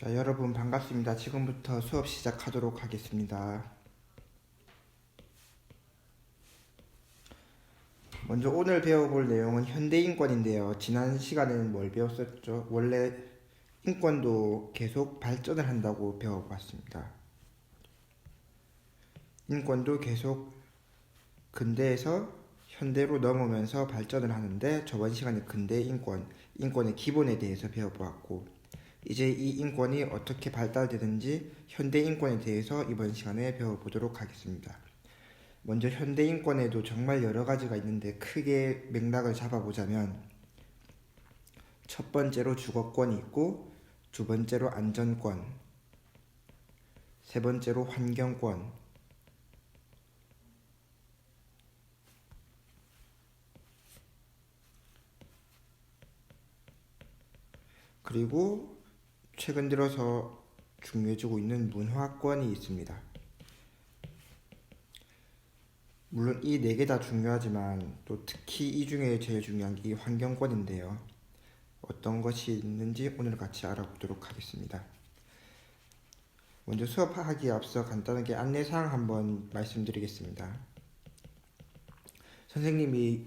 자, 여러분 반갑습니다. 지금부터 수업 시작하도록 하겠습니다. 먼저 오늘 배워볼 내용은 현대인권인데요. 지난 시간에는 뭘 배웠었죠? 원래 인권도 계속 발전을 한다고 배워봤습니다. 인권도 계속 근대에서 현대로 넘어오면서 발전을 하는데 저번 시간에 근대 인권의 기본에 대해서 배워보았고 이제 이 인권이 어떻게 발달되는지 현대 인권에 대해서 이번 시간에 배워보도록 하겠습니다. 먼저 현대 인권에도 정말 여러 가지가 있는데 크게 맥락을 잡아보자면 첫 번째로 주거권이 있고 두 번째로 안전권, 세 번째로 환경권, 그리고 최근 들어서 중요해지고 있는 문화권이 있습니다. 물론 이 네 개 다 중요하지만 또 특히 이 중에 제일 중요한 게 이 환경권인데요. 어떤 것이 있는지 오늘 같이 알아보도록 하겠습니다. 먼저 수업하기에 앞서 간단하게 안내사항 한번 말씀드리겠습니다. 선생님이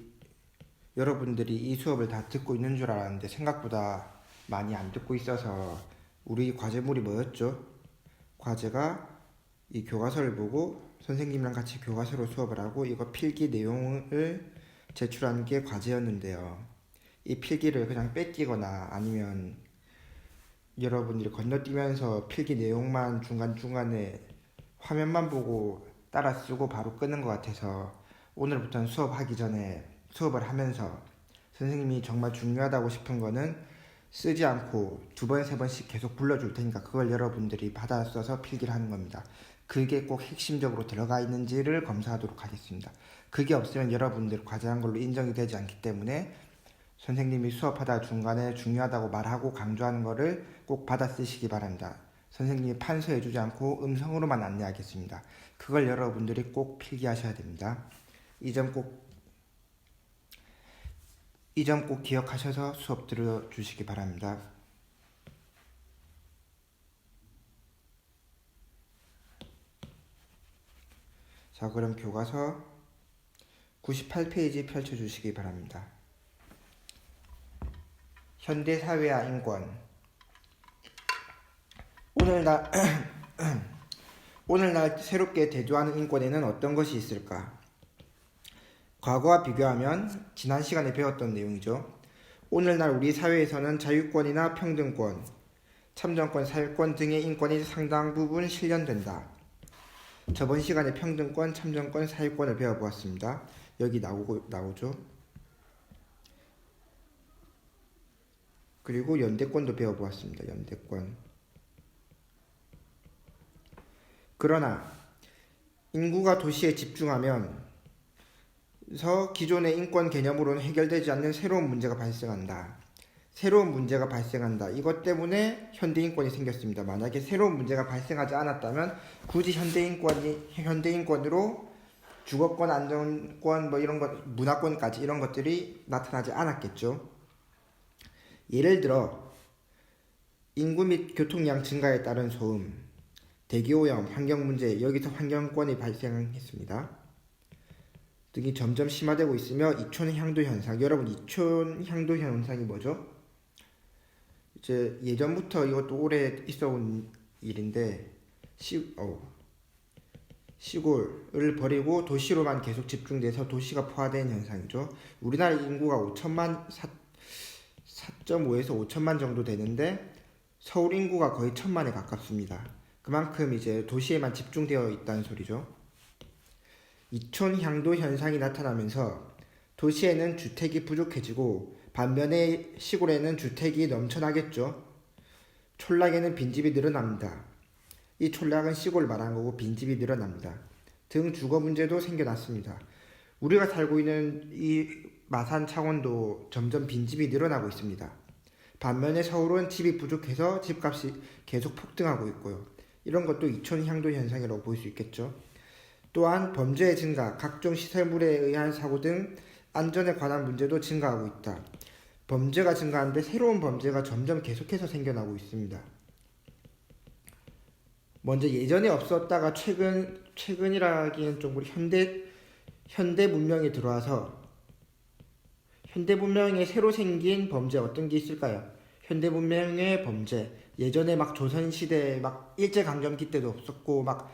여러분들이 이 수업을 다 듣고 있는 줄 알았는데 생각보다 많이 안 듣고 있어서 우리 과제물이 뭐였죠? 과제가 이 교과서를 보고 선생님이랑 같이 교과서로 수업을 하고 이거 필기 내용을 제출하는 게 과제였는데요. 이 필기를 그냥 뺏기거나 아니면 여러분들이 건너뛰면서 필기 내용만 중간중간에 화면만 보고 따라 쓰고 바로 끄는 것 같아서 오늘부터는 수업하기 전에 수업을 하면서 선생님이 정말 중요하다고 싶은 거는 쓰지 않고 두 번, 세 번씩 계속 불러줄 테니까 그걸 여러분들이 받아 써서 필기를 하는 겁니다. 그게 꼭 핵심적으로 들어가 있는지를 검사하도록 하겠습니다. 그게 없으면 여러분들 과제한 걸로 인정이 되지 않기 때문에 선생님이 수업하다 중간에 중요하다고 말하고 강조하는 거를 꼭 받아 쓰시기 바랍니다. 선생님이 판서해주지 않고 음성으로만 안내하겠습니다. 그걸 여러분들이 꼭 필기하셔야 됩니다. 이 점 꼭 기억하셔서 수업 들어주시기 바랍니다. 자, 그럼 교과서 98페이지 펼쳐주시기 바랍니다. 현대사회와 인권. 오늘날 새롭게 대두하는 인권에는 어떤 것이 있을까? 과거와 비교하면 지난 시간에 배웠던 내용이죠. 오늘날 우리 사회에서는 자유권이나 평등권, 참정권, 사회권 등의 인권이 상당 부분 실현된다. 저번 시간에 평등권, 참정권, 사회권을 배워보았습니다. 여기 나오죠. 그리고 연대권도 배워보았습니다. 연대권. 그러나 인구가 도시에 집중하면 기존의 인권 개념으로는 해결되지 않는 새로운 문제가 발생한다. 이것 때문에 현대인권이 생겼습니다. 만약에 새로운 문제가 발생하지 않았다면 굳이 현대인권으로 주거권, 안전권, 이런 것, 문화권까지 이런 것들이 나타나지 않았겠죠. 예를 들어 인구 및 교통량 증가에 따른 소음, 대기오염, 환경문제, 여기서 환경권이 발생했습니다. 등이 점점 심화되고 있으며 이촌향도 현상. 여러분, 이촌향도 현상이 뭐죠? 이제 예전부터 이것도 오래 있어온 일인데 시골을 버리고 도시로만 계속 집중돼서 도시가 포화된 현상이죠. 우리나라 인구가 4.5에서 5천만 정도 되는데 서울 인구가 거의 1,000만에 가깝습니다. 그만큼 이제 도시에만 집중되어 있다는 소리죠. 이촌향도 현상이 나타나면서 도시에는 주택이 부족해지고 반면에 시골에는 주택이 넘쳐나겠죠. 촌락에는 빈집이 늘어납니다. 이 촌락은 시골을 말하는 거고 빈집이 늘어납니다. 등 주거 문제도 생겨났습니다. 우리가 살고 있는 이 마산 창원도 점점 빈집이 늘어나고 있습니다. 반면에 서울은 집이 부족해서 집값이 계속 폭등하고 있고요. 이런 것도 이촌향도 현상이라고 볼 수 있겠죠. 또한 범죄의 증가, 각종 시설물에 의한 사고 등 안전에 관한 문제도 증가하고 있다. 범죄가 증가하는데 새로운 범죄가 점점 계속해서 생겨나고 있습니다. 먼저 예전에 없었다가 최근이라기엔 좀 우리 현대 문명에 들어와서 현대 문명에 새로 생긴 범죄 어떤 게 있을까요? 현대 문명의 범죄. 예전에 막 조선시대 막 일제강점기 때도 없었고 막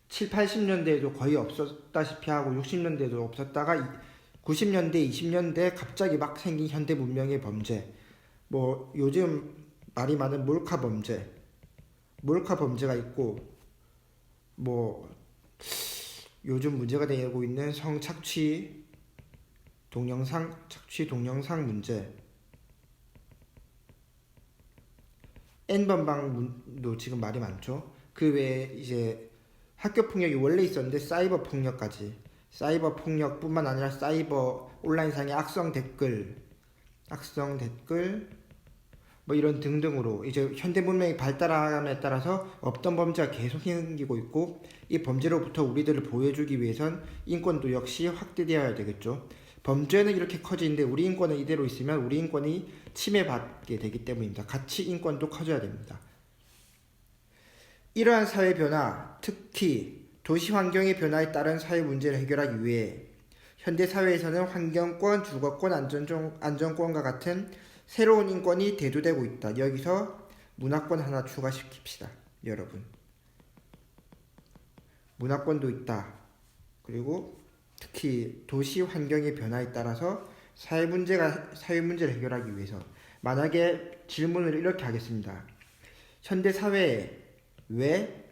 7, 80년대에도 거의 없었다시피 하고 60년대에도 없었다가 90년대, 20년대 갑자기 막 생긴 현대 문명의 범죄. 뭐 요즘 말이 많은 몰카 범죄가 있고 뭐 요즘 문제가 되고 있는 성착취 동영상 문제. N번방도 지금 말이 많죠. 그 외에 이제 학교 폭력이 원래 있었는데 사이버 폭력뿐만 아니라 사이버 온라인상의 악성 댓글 뭐 이런 등등으로 이제 현대 문명이 발달함에 따라서 없던 범죄가 계속 생기고 있고 이 범죄로부터 우리들을 보호해주기 위해선 인권도 역시 확대되어야 되겠죠. 범죄는 이렇게 커지는데 우리 인권은 이대로 있으면 우리 인권이 침해받게 되기 때문입니다. 같이 인권도 커져야 됩니다. 이러한 사회 변화, 특히 도시 환경의 변화에 따른 사회 문제를 해결하기 위해 현대 사회에서는 환경권, 주거권, 안전권과 같은 새로운 인권이 대두되고 있다. 여기서 문화권 하나 추가시킵시다. 여러분. 문화권도 있다. 그리고 특히 도시 환경의 변화에 따라서 사회 문제를 해결하기 위해서 만약에 질문을 이렇게 하겠습니다. 현대 사회에 왜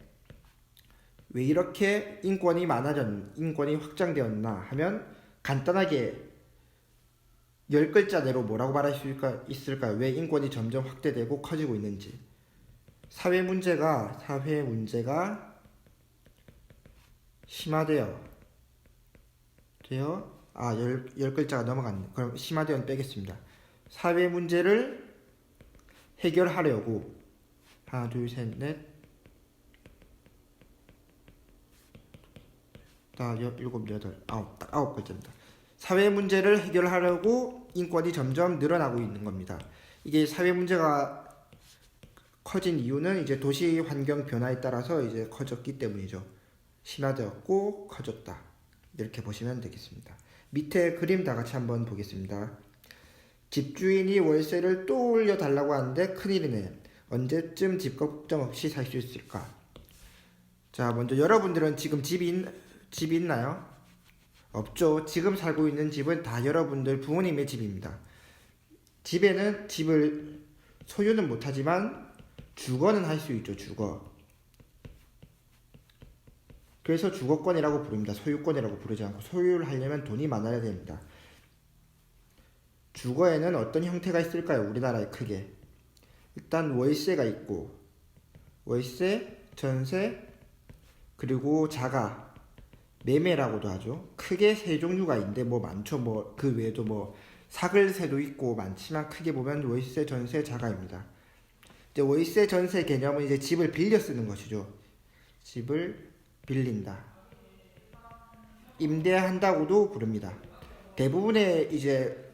이렇게 인권이 확장되었나 하면 간단하게 10글자 내로 뭐라고 말할 수 있을까요? 왜 인권이 점점 확대되고 커지고 있는지. 사회 문제가 심화되어 10글자가 넘어갔네. 그럼 심화되어는 빼겠습니다. 사회 문제를 해결하려고 하나, 둘, 셋, 넷, 다, 일곱, 여덟, 딱 9글자입니다. 사회 문제를 해결하려고 인권이 점점 늘어나고 있는 겁니다. 이게 사회 문제가 커진 이유는 이제 도시 환경 변화에 따라서 이제 커졌기 때문이죠. 심화되었고 커졌다. 이렇게 보시면 되겠습니다. 밑에 그림 다 같이 한번 보겠습니다. 집주인이 월세를 또 올려달라고 하는데 큰일이네. 언제쯤 집 걱정 없이 살 수 있을까? 자, 먼저 여러분들은 지금 집이 있나요? 없죠. 지금 살고 있는 집은 다 여러분들 부모님의 집입니다. 집에는 집을 소유는 못하지만 주거는 할 수 있죠. 주거. 그래서 주거권이라고 부릅니다. 소유권이라고 부르지 않고 소유를 하려면 돈이 많아야 됩니다. 주거에는 어떤 형태가 있을까요? 우리나라에 크게. 일단 월세가 있고 월세, 전세, 그리고 자가, 매매라고도 하죠. 크게 세 종류가 있는데 뭐 많죠. 뭐 그 외에도 뭐 사글세도 있고 많지만 크게 보면 월세, 전세, 자가입니다. 이제 월세, 전세 개념은 이제 집을 빌려 쓰는 것이죠. 집을 빌린다. 임대한다고도 부릅니다. 대부분의 이제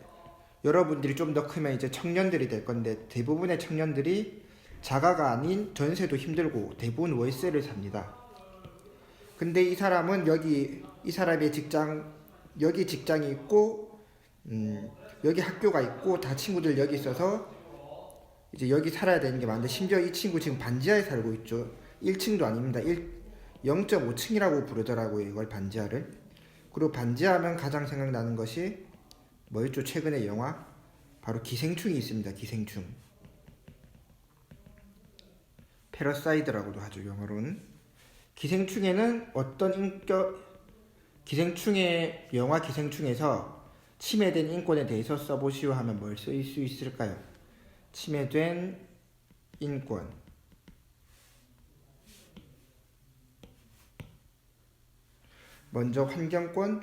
여러분들이 좀 더 크면 이제 청년들이 될 건데 대부분의 청년들이 자가가 아닌 전세도 힘들고 대부분 월세를 삽니다. 근데 이 사람은 이 사람의 여기 직장이 있고 여기 학교가 있고 다 친구들 여기 있어서 이제 여기 살아야 되는 게 많은데 심지어 이 친구 지금 반지하에 살고 있죠. 1층도 아닙니다. 0.5층이라고 부르더라고요. 이걸 반지하를. 그리고 반지하면 가장 생각나는 것이 뭐였죠? 최근에 영화? 바로 기생충이 있습니다. 기생충. 패러사이드라고도 하죠. 영어로는. 기생충에는 영화 기생충에서 침해된 인권에 대해서 써보시오 하면 뭘 쓸 수 있을까요? 침해된 인권. 먼저 환경권,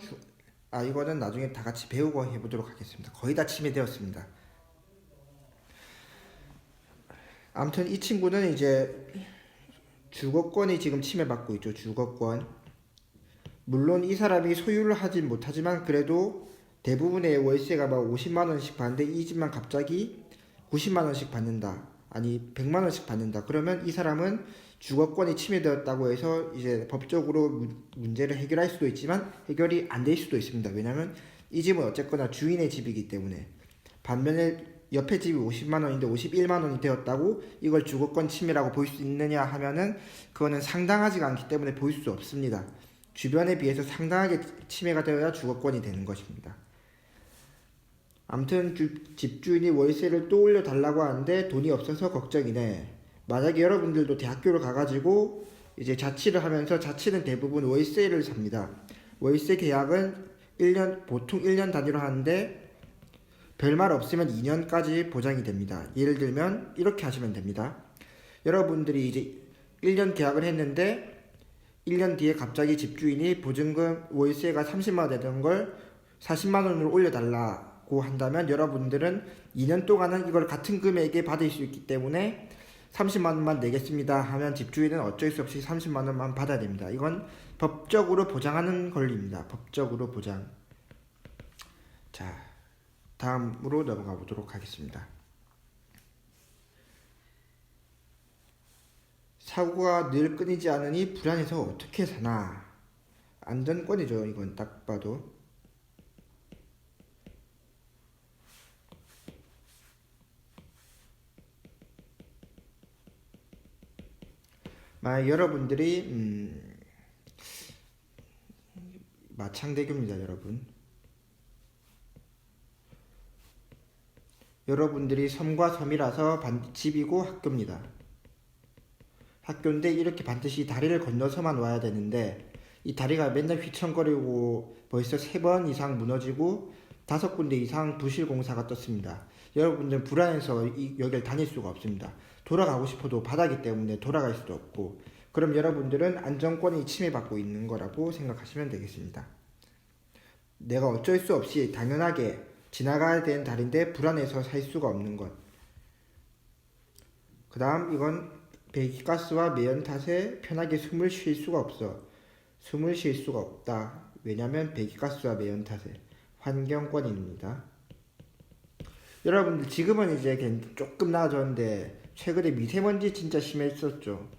이거는 나중에 다 같이 배우고 해보도록 하겠습니다. 거의 다 침해되었습니다. 아무튼 이 친구는 이제 주거권이 지금 침해받고 있죠. 주거권. 물론 이 사람이 소유를 하진 못하지만 그래도 대부분의 월세가 막 50만 원씩 받는데 이 집만 갑자기 90만 원씩 받는다. 아니 100만 원씩 받는다. 그러면 이 사람은 주거권이 침해되었다고 해서 이제 법적으로 문제를 해결할 수도 있지만 해결이 안 될 수도 있습니다. 왜냐하면 이 집은 어쨌거나 주인의 집이기 때문에. 반면에 옆에 집이 50만 원인데 51만 원이 되었다고 이걸 주거권 침해라고 볼 수 있느냐 하면은 그거는 상당하지가 않기 때문에 볼 수 없습니다. 주변에 비해서 상당하게 침해가 되어야 주거권이 되는 것입니다. 아무튼 집주인이 월세를 또 올려달라고 하는데 돈이 없어서 걱정이네. 만약에 여러분들도 대학교를 가가지고 이제 자취를 하면서, 자취는 대부분 월세를 삽니다. 월세 계약은 보통 1년 단위로 하는데 별말 없으면 2년까지 보장이 됩니다. 예를 들면 이렇게 하시면 됩니다. 여러분들이 이제 1년 계약을 했는데 1년 뒤에 갑자기 집주인이 보증금 월세가 30만 원 되던 걸 40만 원으로 올려달라고 한다면 여러분들은 2년 동안은 이걸 같은 금액에 받을 수 있기 때문에 30만 원만 내겠습니다 하면 집주인은 어쩔 수 없이 30만 원만 받아야 됩니다. 이건 법적으로 보장하는 권리입니다. 법적으로 보장. 자, 다음으로 넘어가 보도록 하겠습니다. 사고가 늘 끊이지 않으니 불안해서 어떻게 사나. 안전권이죠. 이건 딱 봐도. 만약 여러분들이 마창대교입니다. 여러분들이 섬과 섬이라서 집이고 학교입니다. 학교인데 이렇게 반드시 다리를 건너서만 와야 되는데 이 다리가 맨날 휘청거리고 벌써 3번 이상 무너지고 5군데 이상 부실 공사가 떴습니다. 여러분들은 불안해서 여기를 다닐 수가 없습니다. 돌아가고 싶어도 바다기 때문에 돌아갈 수도 없고, 그럼 여러분들은 안전권이 침해받고 있는 거라고 생각하시면 되겠습니다. 내가 어쩔 수 없이 당연하게 지나가야 되는 다리인데 불안해서 살 수가 없는 것. 그 다음 이건 배기가스와 매연 탓에 편하게 숨을 쉴 수가 없어. 숨을 쉴 수가 없다. 왜냐면 배기가스와 매연 탓에. 환경권입니다. 여러분들 지금은 이제 조금 나아졌는데 최근에 미세먼지 진짜 심했었죠.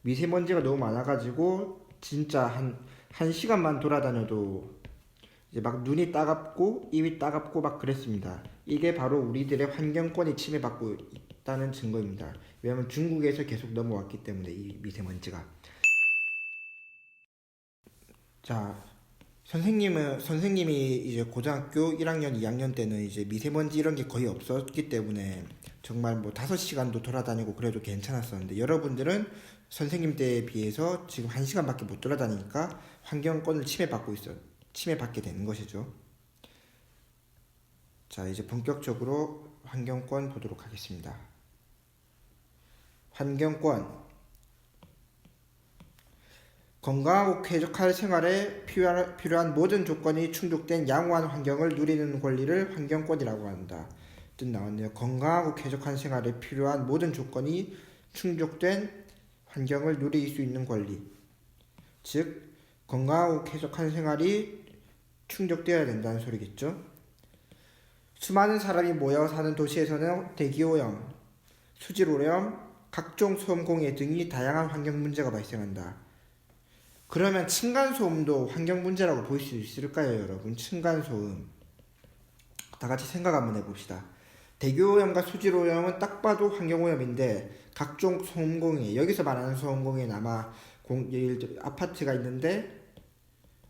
미세먼지가 너무 많아가지고 진짜 한 시간만 돌아다녀도 이제 막 눈이 따갑고 입이 따갑고 막 그랬습니다. 이게 바로 우리들의 환경권이 침해받고 있다는 증거입니다. 왜냐하면 중국에서 계속 넘어왔기 때문에 이 미세먼지가. 자, 선생님이 이제 고등학교 1학년, 2학년 때는 이제 미세먼지 이런 게 거의 없었기 때문에 정말 뭐 5시간도 돌아다니고 그래도 괜찮았었는데, 여러분들은 선생님 때에 비해서 지금 1시간밖에 못 돌아다니니까 환경권을 침해받게 되는 것이죠. 자, 이제 본격적으로 환경권 보도록 하겠습니다. 환경권. 건강하고 쾌적한 생활에 필요한 모든 조건이 충족된 양호한 환경을 누리는 권리를 환경권이라고 한다. 뜻 나왔네요. 건강하고 쾌적한 생활에 필요한 모든 조건이 충족된 환경을 누릴 수 있는 권리. 즉, 건강하고 쾌적한 생활이 충족되어야 된다는 소리겠죠. 수많은 사람이 모여 사는 도시에서는 대기오염, 수질오염, 각종 소음공해 등이 다양한 환경 문제가 발생한다. 그러면 층간소음도 환경 문제라고 볼 수 있을까요, 여러분? 층간소음. 다 같이 생각 한번 해봅시다. 대기오염과 수질오염은 딱 봐도 환경오염인데, 각종 소음공해, 여기서 말하는 소음공해는 아마 예를 들어 아파트가 있는데,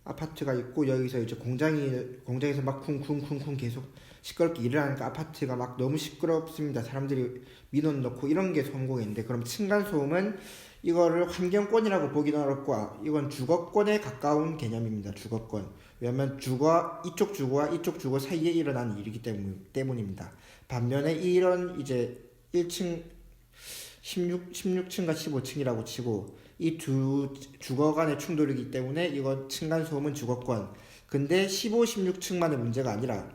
아파트가 있고 여기서 이제 공장에서 막 쿵쿵쿵쿵 계속 시끄럽게 일을 하니까 아파트가 막 너무 시끄럽습니다. 사람들이 민원 넣고 이런 게 소음공해인데, 그럼 층간소음은 이거를 환경권이라고 보기는 어렵고 이건 주거권에 가까운 개념입니다. 주거권. 왜냐하면 이쪽 주거와 이쪽 주거 사이에 일어나는 일이기 때문입니다. 반면에 이런 이제 1층 16층과 15층이라고 치고 이 두 주거 간의 충돌이기 때문에 이건 층간소음은 주거권. 근데 15, 16층만의 문제가 아니라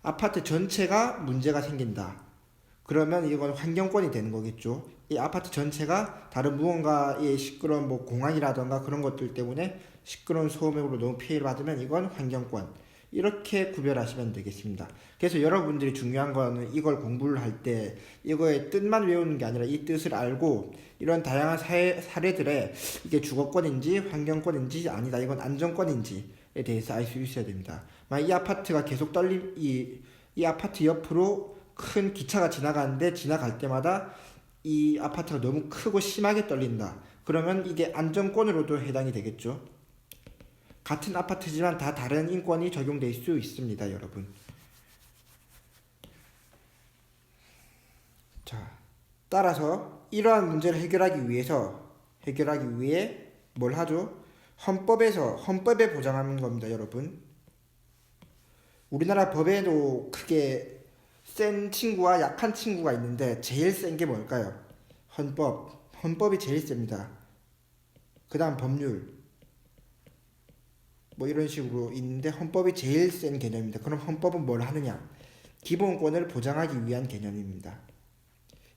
아파트 전체가 문제가 생긴다. 그러면 이건 환경권이 되는 거겠죠. 이 아파트 전체가 다른 무언가의 시끄러운 공항이라던가 그런 것들 때문에 시끄러운 소음으로 너무 피해를 받으면 이건 환경권. 이렇게 구별하시면 되겠습니다. 그래서 여러분들이 중요한 거는 이걸 공부를 할 때 이거의 뜻만 외우는 게 아니라 이 뜻을 알고 이런 다양한 사례들에 이게 주거권인지 환경권인지 아니다 이건 안전권인지에 대해서 알 수 있어야 됩니다. 만약 이 아파트가 계속 이 아파트 옆으로 큰 기차가 지나가는데 지나갈 때마다 이 아파트가 너무 크고 심하게 떨린다. 그러면 이게 안전권으로도 해당이 되겠죠. 같은 아파트지만 다 다른 인권이 적용될 수 있습니다, 여러분. 자, 따라서 이러한 문제를 해결하기 위해 뭘 하죠? 헌법에 보장하는 겁니다, 여러분. 우리나라 법에도 크게 센 친구와 약한 친구가 있는데 제일 센 게 뭘까요? 헌법이 제일 셉니다. 그 다음 법률 뭐 이런 식으로 있는데 헌법이 제일 센 개념입니다. 그럼 헌법은 뭘 하느냐? 기본권을 보장하기 위한 개념입니다.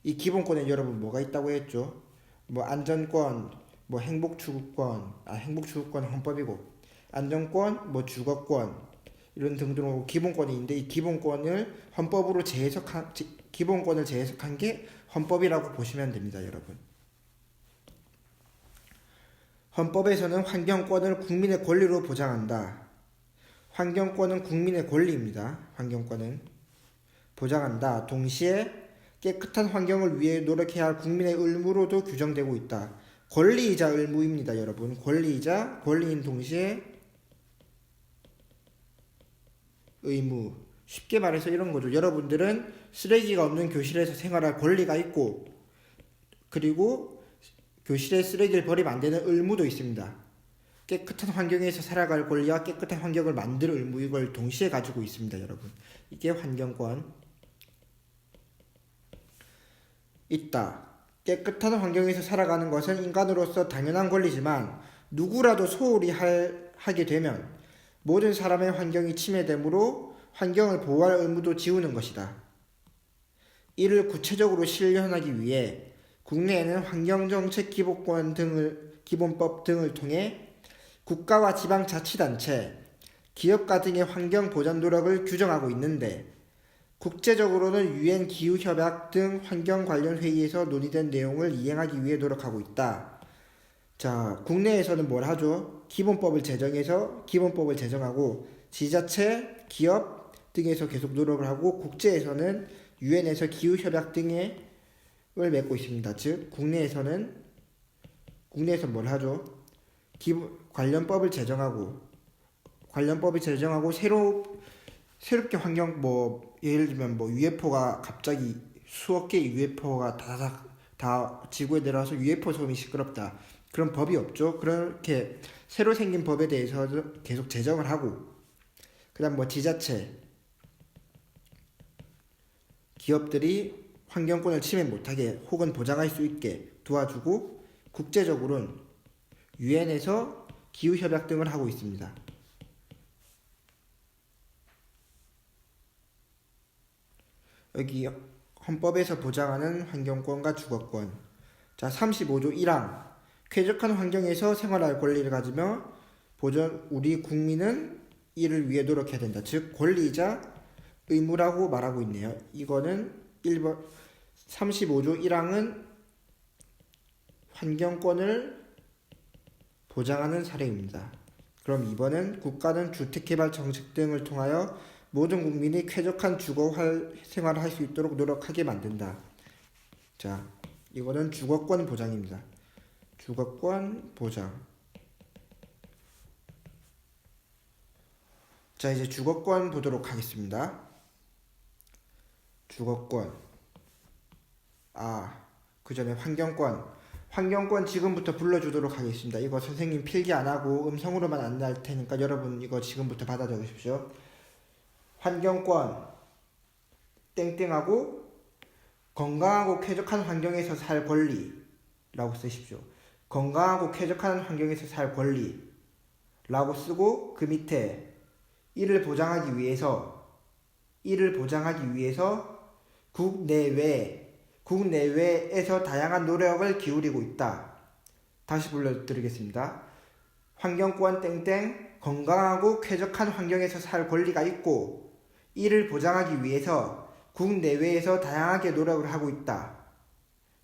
이 기본권에 여러분 뭐가 있다고 했죠? 뭐 안전권, 뭐 행복추구권 헌법이고 안전권, 뭐 주거권 이런 등등으로 기본권이 있는데 이 기본권을 기본권을 재해석한 게 헌법이라고 보시면 됩니다, 여러분. 헌법에서는 환경권을 국민의 권리로 보장한다. 환경권은 국민의 권리입니다. 환경권은 보장한다. 동시에 깨끗한 환경을 위해 노력해야 할 국민의 의무로도 규정되고 있다. 권리이자 의무입니다, 여러분. 권리인 동시에 의무. 쉽게 말해서 이런 거죠. 여러분들은 쓰레기가 없는 교실에서 생활할 권리가 있고, 그리고 교실에 쓰레기를 버리면 안 되는 의무도 있습니다. 깨끗한 환경에서 살아갈 권리와 깨끗한 환경을 만들 의무, 이걸 동시에 가지고 있습니다, 여러분. 이게 환경권. 있다. 깨끗한 환경에서 살아가는 것은 인간으로서 당연한 권리지만 누구라도 소홀히 하게 되면 모든 사람의 환경이 침해되므로 환경을 보호할 의무도 지우는 것이다. 이를 구체적으로 실현하기 위해 국내에는 환경정책 기본법 등을 통해 국가와 지방자치단체, 기업가 등의 환경 보전 노력을 규정하고 있는데 국제적으로는 유엔 기후협약 등 환경 관련 회의에서 논의된 내용을 이행하기 위해 노력하고 있다. 자, 국내에서는 뭘 하죠? 기본법을 제정하고 지자체, 기업 등에서 계속 노력을 하고 국제에서는 유엔에서 기후협약 등을 맺고 있습니다. 즉, 국내에서 뭘 하죠? 관련법을 제정하고 새롭게 예를 들면 UFO가 갑자기 수억 개의 UFO가 다 지구에 내려와서 UFO 소음이 시끄럽다. 그런 법이 없죠. 그렇게 새로 생긴 법에 대해서 계속 제정을 하고, 그다음 지자체, 기업들이 환경권을 침해 못하게 혹은 보장할 수 있게 도와주고, 국제적으로는 유엔에서 기후협약 등을 하고 있습니다. 여기 헌법에서 보장하는 환경권과 주거권. 자, 35조 1항. 쾌적한 환경에서 생활할 권리를 가지며 우리 국민은 이를 위해 노력해야 된다. 즉, 권리이자 의무라고 말하고 있네요. 이거는 1번 35조 1항은 환경권을 보장하는 사례입니다. 그럼 2번은 국가는 주택개발 정책 등을 통하여 모든 국민이 쾌적한 주거 생활을 할 수 있도록 노력하게 만든다. 자, 이거는 주거권 보장입니다. 주거권 보장. 자, 이제 주거권 보도록 하겠습니다. 주거권. 그 전에 환경권 지금부터 불러주도록 하겠습니다. 이거 선생님 필기 안 하고 음성으로만 안내할 테니까 여러분 이거 지금부터 받아 적으십시오. 환경권 땡땡하고 건강하고 쾌적한 환경에서 살 권리라고 쓰십시오. 건강하고 쾌적한 환경에서 살 권리라고 쓰고 그 밑에 이를 보장하기 위해서 국내외에서 다양한 노력을 기울이고 있다. 다시 불러드리겠습니다. 환경권 땡땡 건강하고 쾌적한 환경에서 살 권리가 있고 이를 보장하기 위해서 국내외에서 다양하게 노력을 하고 있다.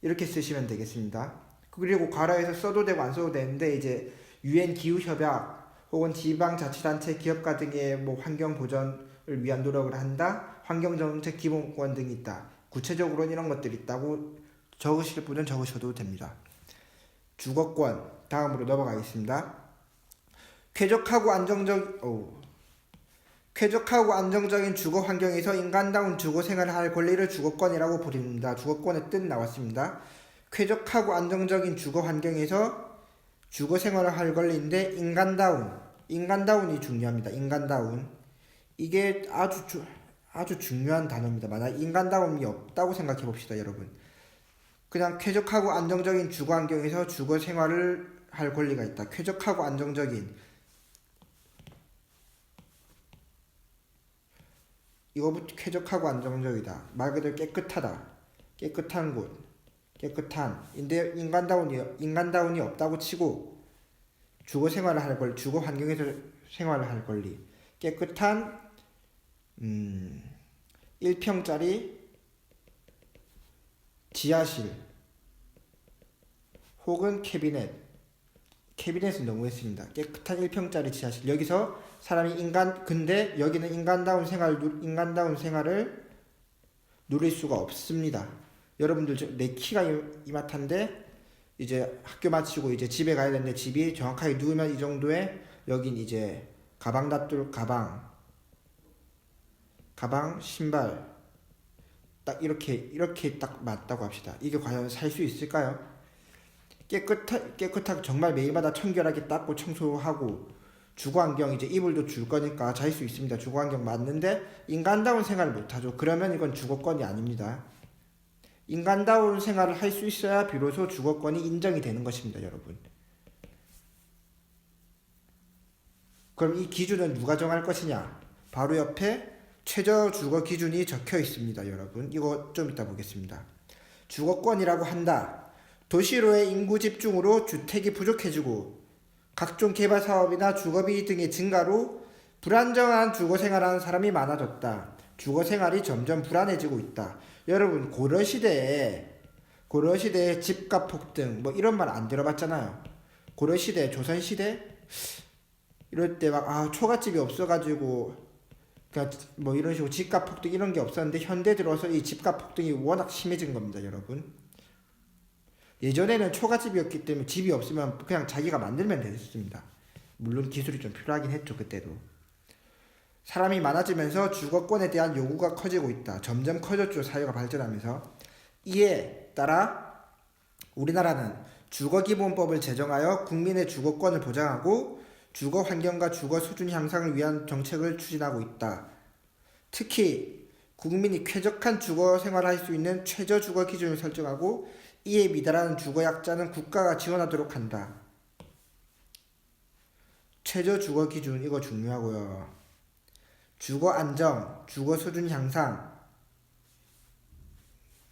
이렇게 쓰시면 되겠습니다. 그리고 괄호에서 써도 되고 안 써도 되는데 이제 UN 기후협약 혹은 지방자치단체 기업가 등의 뭐 환경 보전을 위한 노력을 한다. 환경정책 기본권 등이 있다. 구체적으로는 이런 것들이 있다고 적으실 분은 적으셔도 됩니다. 주거권 다음으로 넘어가겠습니다. 쾌적하고 안정적인 주거 환경에서 인간다운 주거 생활을 할 권리를 주거권이라고 부릅니다. 주거권의 뜻 나왔습니다. 쾌적하고 안정적인 주거 환경에서 주거 생활을 할 권리인데 인간다운이 중요합니다. 인간다운 이게 아주 중요한 단어입니다. 만약 인간다움이 없다고 생각해 봅시다, 여러분. 그냥 쾌적하고 안정적인 주거 환경에서 주거 생활을 할 권리가 있다. 쾌적하고 안정적인 이거부터 쾌적하고 안정적이다. 말 그대로 깨끗하다. 깨끗한 곳. 인데 인간다운이 없다고 치고 주거 환경에서 생활을 할 권리. 깨끗한 1평짜리 지하실 혹은 캐비넷은 너무했습니다. 깨끗한 1평짜리 지하실. 여기서 사람이 근데 여기는 인간다운 생활을 누릴 수가 없습니다. 여러분들 내 키가 이마탄데 이제 학교 마치고 이제 집에 가야 되는데 집이 정확하게 누우면 이 정도에 여긴 이제 가방, 신발 딱 이렇게 딱 맞다고 합시다. 이게 과연 살 수 있을까요? 깨끗하게 정말 매일마다 청결하게 닦고 청소하고 주거환경 이제 이불도 줄 거니까 잘 수 있습니다. 주거환경 맞는데 인간다운 생활을 못하죠. 그러면 이건 주거권이 아닙니다. 인간다운 생활을 할 수 있어야 비로소 주거권이 인정이 되는 것입니다, 여러분. 그럼 이 기준은 누가 정할 것이냐? 바로 옆에 최저 주거 기준이 적혀 있습니다, 여러분. 이거 좀 이따 보겠습니다. 주거권이라고 한다. 도시로의 인구 집중으로 주택이 부족해지고 각종 개발 사업이나 주거비 등의 증가로 불안정한 주거 생활하는 사람이 많아졌다. 주거 생활이 점점 불안해지고 있다. 여러분 고려시대에 집값 폭등 뭐 이런 말 안 들어봤잖아요. 고려시대, 조선시대 이럴 때 막 초가집이 없어가지고 그러니까 뭐 이런 식으로 집값 폭등 이런 게 없었는데 현대 들어서 이 집값 폭등이 워낙 심해진 겁니다, 여러분. 예전에는 초가집이었기 때문에 집이 없으면 그냥 자기가 만들면 됐습니다. 물론 기술이 좀 필요하긴 했죠, 그때도. 사람이 많아지면서 주거권에 대한 요구가 커지고 있다. 점점 커졌죠, 사회가 발전하면서. 이에 따라 우리나라는 주거기본법을 제정하여 국민의 주거권을 보장하고 주거 환경과 주거 수준 향상을 위한 정책을 추진하고 있다. 특히 국민이 쾌적한 주거 생활을 할 수 있는 최저 주거 기준을 설정하고 이에 미달하는 주거 약자는 국가가 지원하도록 한다. 최저 주거 기준 이거 중요하고요. 주거 안정, 주거 수준 향상,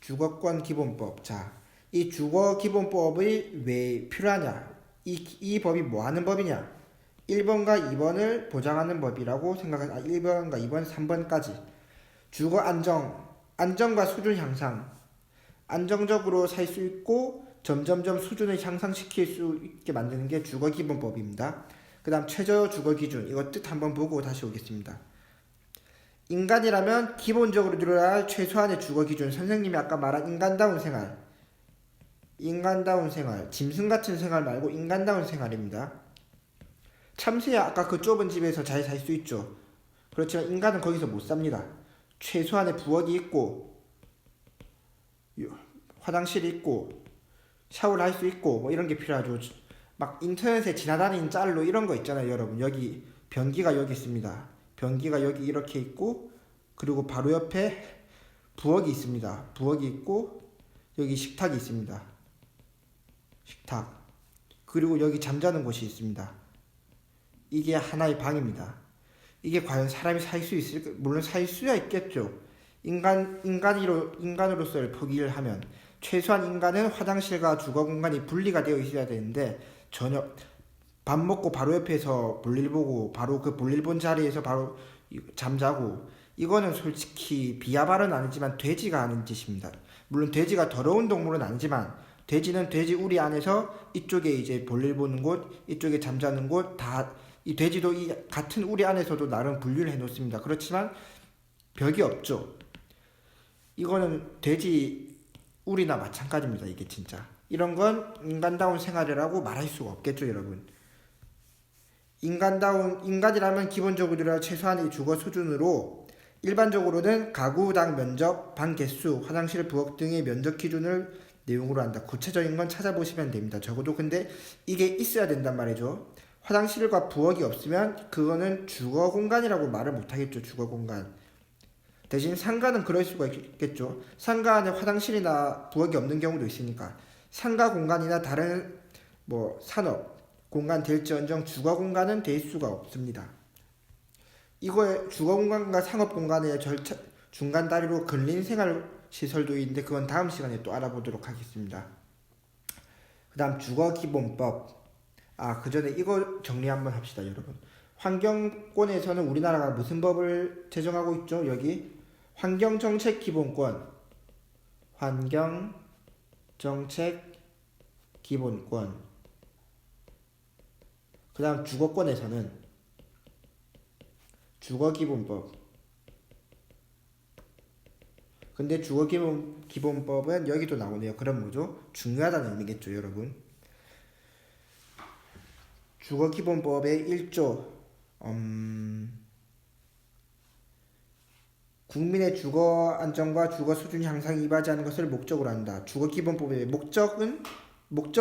주거권 기본법. 자, 이 주거 기본법이 왜 필요하냐? 이 법이 뭐 하는 법이냐? 1번과 2번을 보장하는 법이라고 생각하는 1번과 2번, 3번까지. 주거 안정과 수준 향상. 안정적으로 살 수 있고 점점점 수준을 향상시킬 수 있게 만드는 게 주거기본법입니다. 그 다음 최저 주거기준 이거 뜻 한번 보고 다시 오겠습니다. 인간이라면 기본적으로 누려야 할 최소한의 주거기준. 선생님이 아까 말한 인간다운 생활 짐승같은 생활 말고 인간다운 생활입니다. 참새야 아까 그 좁은 집에서 잘 살 수 있죠. 그렇지만 인간은 거기서 못 삽니다. 최소한의 부엌이 있고 화장실이 있고 샤워를 할 수 있고 뭐 이런 게 필요하죠. 막 인터넷에 지나다니는 짤로 이런 거 있잖아요, 여러분. 여기 변기가 여기 있습니다. 변기가 여기 이렇게 있고 그리고 바로 옆에 부엌이 있습니다. 부엌이 있고 여기 식탁이 있습니다. 식탁. 그리고 여기 잠자는 곳이 있습니다. 이게 하나의 방입니다. 이게 과연 사람이 살 수 있을까? 물론 살 수야 있겠죠. 인간으로서의 포기를 하면 최소한 인간은 화장실과 주거 공간이 분리가 되어 있어야 되는데 전혀 밥 먹고 바로 옆에서 볼일 보고 바로 그 볼일 본 자리에서 바로 잠자고, 이거는 솔직히 비하 발언은 아니지만 돼지가 하는 짓입니다. 물론 돼지가 더러운 동물은 아니지만 돼지는 돼지 우리 안에서 이쪽에 이제 볼일 보는 곳, 이쪽에 잠자는 곳, 다 이 돼지도 이 같은 우리 안에서도 나름 분류를 해 놓습니다. 그렇지만 벽이 없죠. 이거는 돼지 우리나 마찬가지입니다. 이게 진짜 이런 건 인간다운 생활이라고 말할 수가 없겠죠, 여러분. 인간이라면 기본적으로 최소한의 주거 수준으로, 일반적으로는 가구당 면적, 방 개수, 화장실 부엌 등의 면적 기준을 내용으로 한다. 구체적인 건 찾아보시면 됩니다. 적어도 근데 이게 있어야 된단 말이죠. 화장실과 부엌이 없으면 그거는 주거 공간이라고 말을 못하겠죠. 주거 공간. 대신 상가는 그럴 수가 있겠죠. 상가 안에 화장실이나 부엌이 없는 경우도 있으니까 상가 공간이나 다른 뭐 산업 공간 될지언정 주거 공간은 될 수가 없습니다. 이거에 주거 공간과 상업 공간의 중간 다리로 근린생활 시설도 있는데 그건 다음 시간에 또 알아보도록 하겠습니다. 그 다음 주거기본법. 그 전에 이거 정리 한번 합시다, 여러분. 환경권에서는 우리나라가 무슨 법을 제정하고 있죠? 여기 환경정책기본권, 환경정책기본권. 그 다음 주거권에서는 주거기본법. 근데 주거기본법은 여기도 나오네요. 그럼 뭐죠? 중요하다는 의미겠죠, 여러분. 주거기본법의 1조 국민의 주거 안정과 주거 수준 향상에 이바지하는 것을 목적으로 한다. 주거기본법의 목적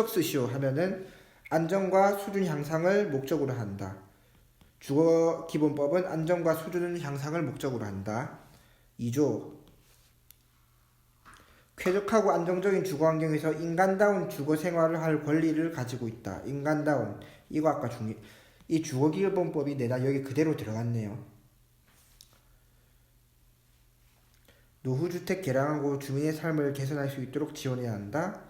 쓰시오 하면은 안정과 수준 향상을 목적으로 한다. 주거기본법은 안정과 수준 향상을 목적으로 한다. 2조 쾌적하고 안정적인 주거환경에서 인간다운 주거생활을 할 권리를 가지고 있다. 인간다운, 이거 아까 이 주거기본법이 내다 여기 그대로 들어갔네요. 노후주택 개량하고 주민의 삶을 개선할 수 있도록 지원해야 한다.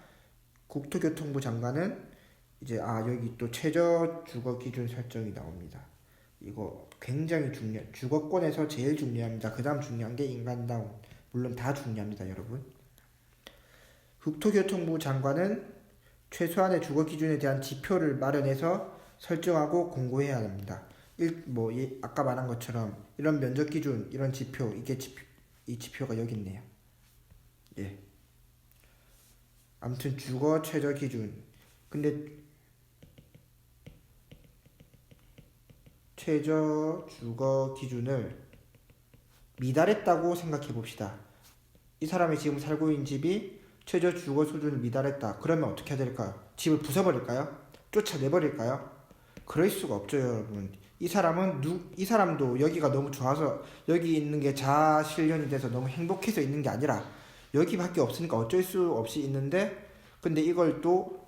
국토교통부 장관은 이제 여기 또 최저 주거 기준 설정이 나옵니다. 이거 굉장히 주거권에서 제일 중요합니다. 그 다음 중요한 게 인간다운. 물론 다 중요합니다, 여러분. 국토교통부 장관은 최소한의 주거 기준에 대한 지표를 마련해서 설정하고 공고해야 합니다. 아까 말한 것처럼 이런 면적 기준, 이런 지표, 이 지표가 여기 있네요. 예. 아무튼 주거 최저 기준. 근데 최저 주거 기준을 미달했다고 생각해 봅시다. 이 사람이 지금 살고 있는 집이 최저 주거 수준을 미달했다. 그러면 어떻게 해야 될까요? 집을 부숴버릴까요? 쫓아내버릴까요? 그럴 수가 없죠, 여러분. 이 사람도 여기가 너무 좋아서 여기 있는 게 자아실현이 돼서 너무 행복해서 있는 게 아니라 여기밖에 없으니까 어쩔 수 없이 있는데, 근데 이걸 또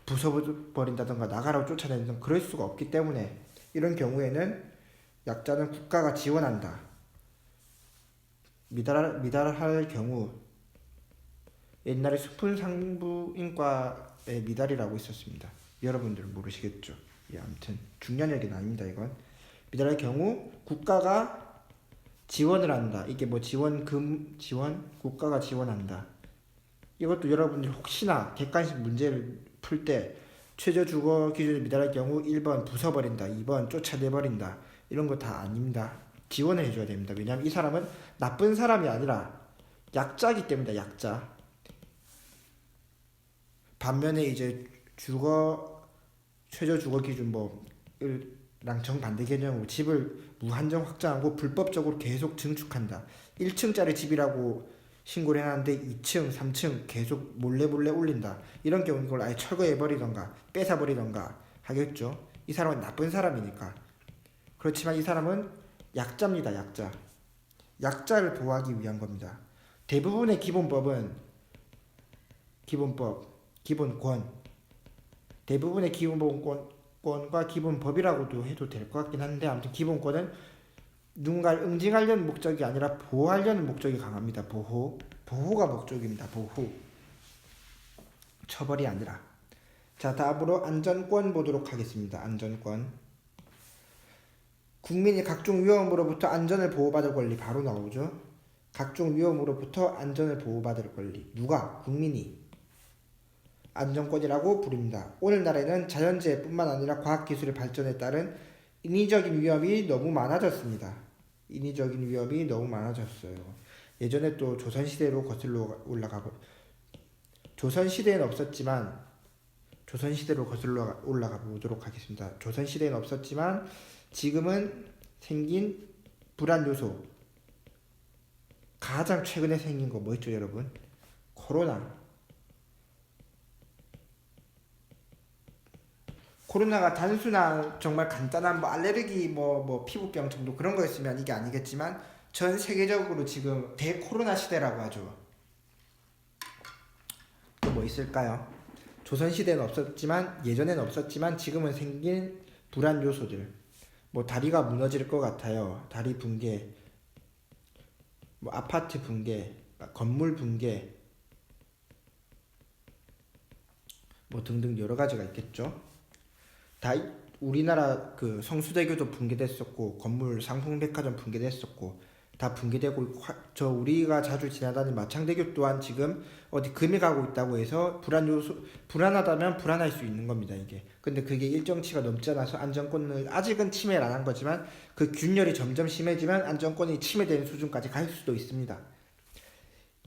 부숴버린다던가 나가라고 쫓아내든가 그럴 수가 없기 때문에 이런 경우에는 약자는 국가가 지원한다. 미달할 경우, 옛날에 수fun상부인과의 미달이라고 있었습니다. 여러분들 모르시겠죠? 아무튼 중요한 얘기는 아닙니다. 이건 미달할 경우 국가가 지원을 한다. 이게 뭐 국가가 지원한다. 이것도 여러분들 혹시나 객관식 문제를 풀 때 최저 주거 기준에 미달할 경우 1번 부숴버린다, 2번 쫓아내버린다, 이런 거 다 아닙니다. 지원을 해줘야 됩니다. 왜냐하면 이 사람은 나쁜 사람이 아니라 약자이기 때문이다. 약자. 반면에 이제 최저 주거 기준 랑 정반대 개념으로 집을 무한정 확장하고 불법적으로 계속 증축한다. 1층짜리 집이라고 신고를 해놨는데 2층, 3층 계속 몰래 올린다. 이런 경우는 이걸 아예 철거해버리던가 뺏어버리던가 하겠죠. 이 사람은 나쁜 사람이니까. 그렇지만 이 사람은 약자입니다. 약자. 약자를 보호하기 위한 겁니다. 대부분의 기본권, 대부분의 기본권과 기본법이라고도 해도 될 것 같긴 한데, 아무튼 기본권은 누군가를 응징하려는 목적이 아니라 보호하려는 목적이 강합니다. 보호가 목적입니다. 보호. 처벌이 아니라. 자, 다음으로 안전권 보도록 하겠습니다. 안전권. 국민이 각종 위험으로부터 안전을 보호받을 권리 바로 나오죠. 각종 위험으로부터 안전을 보호받을 권리. 누가? 국민이. 안전권이라고 부릅니다. 오늘날에는 자연재해뿐만 아니라 과학기술의 발전에 따른 인위적인 위험이 너무 많아졌습니다. 인위적인 위험이 너무 많아졌어요. 예전에 또 조선시대로 거슬러 올라가고, 조선시대에는 없었지만, 조선시대로 거슬러 올라가 보도록 하겠습니다. 조선시대에는 없었지만 지금은 생긴 불안 요소, 가장 최근에 생긴 거 뭐였죠 여러분? 코로나가 단순한 정말 간단한 뭐 알레르기 뭐 피부병 정도 그런 거였으면 이게 아니겠지만 전 세계적으로 지금 대코로나 시대라고 하죠. 또 뭐 있을까요? 조선시대는 없었지만 예전에는 없었지만 지금은 생긴 불안 요소들, 뭐 다리가 무너질 것 같아요. 다리 붕괴, 뭐 아파트 붕괴, 건물 붕괴, 뭐 등등 여러 가지가 있겠죠. 다 우리나라 그 성수대교도 붕괴됐었고 건물 상품백화점 붕괴됐었고 다 붕괴되고 있고, 저 우리가 자주 지나다니는 마창대교 또한 지금 어디 금이 가고 있다고 해서 불안하다면 불안할 수 있는 겁니다 이게. 근데 그게 일정치가 넘지 않아서 안전권을 아직은 침해를 안 한 거지만 그 균열이 점점 심해지면 안전권이 침해되는 수준까지 갈 수도 있습니다.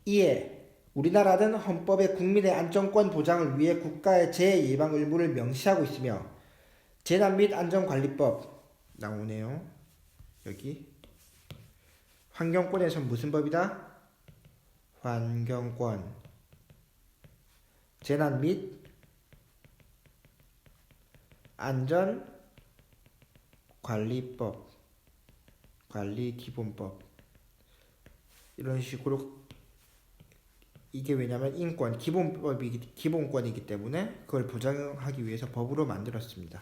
이에 우리나라는 헌법에 국민의 안전권 보장을 위해 국가의 재해 예방 의무를 명시하고 있으며 재난 및 안전관리법 나오네요. 여기 환경권에선 무슨 법이다? 환경권. 재난 및 안전관리법, 관리기본법. 이런 식으로 이게 왜냐면 인권, 기본권이기 때문에 그걸 보장하기 위해서 법으로 만들었습니다.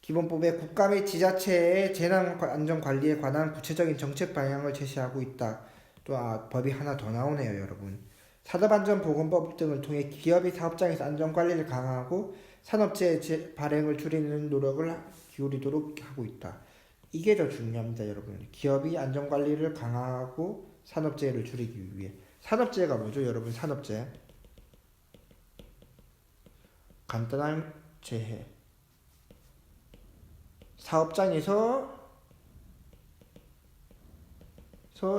기본법에 국가 및 지자체의 재난안전관리에 관한 구체적인 정책 방향을 제시하고 있다. 또 법이 하나 더 나오네요 여러분. 산업안전보건법 등을 통해 기업이 사업장에서 안전관리를 강화하고 산업재해 발생을 줄이는 노력을 기울이도록 하고 있다. 이게 더 중요합니다 여러분. 기업이 안전관리를 강화하고 산업재해를 줄이기 위해. 산업재해가 뭐죠 여러분? 산업재해 간단한 재해, 사업장에서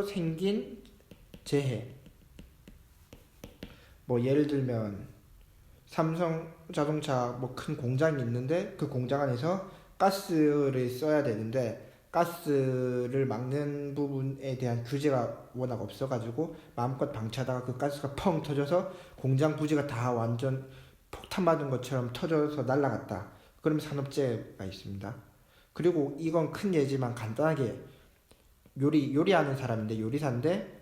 생긴 재해. 뭐 예를 들면 삼성 자동차 뭐 큰 공장이 있는데 그 공장 안에서 가스를 써야 되는데 가스를 막는 부분에 대한 규제가 워낙 없어가지고 마음껏 방치하다가 그 가스가 펑 터져서 공장 부지가 다 완전 폭탄 맞은 것처럼 터져서 날아갔다. 그러면 산업재해가 있습니다. 그리고 이건 큰 예지만 간단하게 요리하는 사람인데 요리사인데